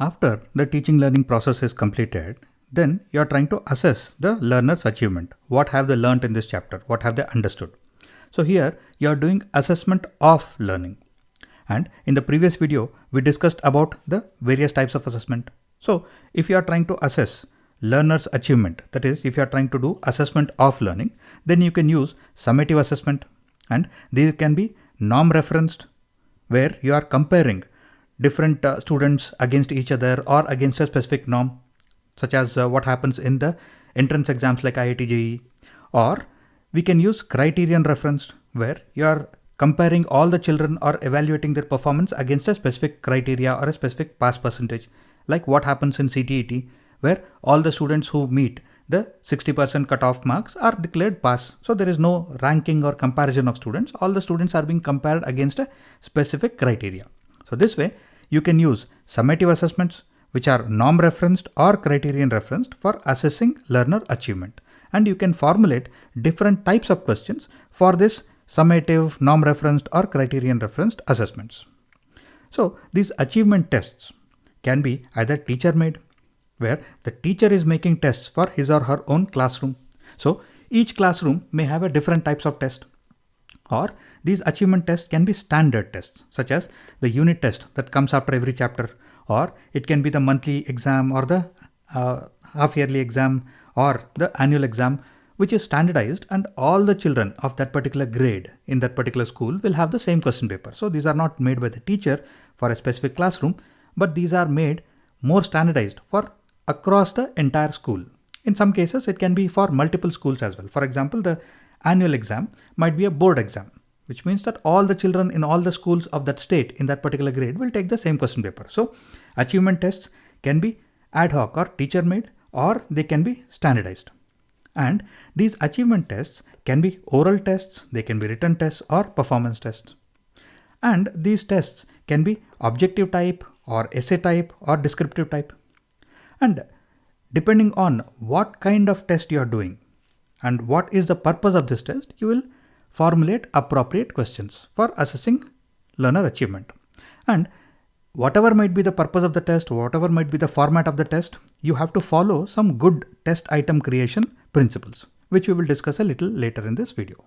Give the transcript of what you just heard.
After the teaching learning process is completed, then you are trying to assess the learner's achievement. What have they learned in this chapter? What have they understood? So here you are doing assessment of learning. And in the previous video, we discussed about the various types of assessment. So if you are trying to assess learner's achievement, that is, if you are trying to do assessment of learning, then you can use summative assessment, and these can be norm referenced, where you are comparing different students against each other or against a specific norm, such as what happens in the entrance exams like IIT JEE. Or we can use criterion referenced, where you are comparing all the children or evaluating their performance against a specific criteria or a specific pass percentage, like what happens in CTET, where all the students who meet the 60% cutoff marks are declared pass. So there is no ranking or comparison of students. All the students are being compared against a specific criteria. So this way you can use summative assessments, which are norm referenced or criterion referenced, for assessing learner achievement. And you can formulate different types of questions for this summative, norm referenced or criterion referenced assessments. So these achievement tests can be either teacher made, where the teacher is making tests for his or her own classroom. So each classroom may have a different types of test. Or these achievement tests can be standard tests, such as the unit test that comes after every chapter, or it can be the monthly exam or the half-yearly exam or the annual exam, which is standardized, and all the children of that particular grade in that particular school will have the same question paper. So these are not made by the teacher for a specific classroom, but these are made more standardized for across the entire school. In some cases, it can be for multiple schools as well. For example, the annual exam might be a board exam, which means that all the children in all the schools of that state in that particular grade will take the same question paper. So achievement tests can be ad hoc or teacher made, or they can be standardized. And these achievement tests can be oral tests, they can be written tests or performance tests. And these tests can be objective type or essay type or descriptive type. And depending on what kind of test you are doing and what is the purpose of this test, you will formulate appropriate questions for assessing learner achievement. And whatever might be the purpose of the test, whatever might be the format of the test, you have to follow some good test item creation principles, which we will discuss a little later in this video.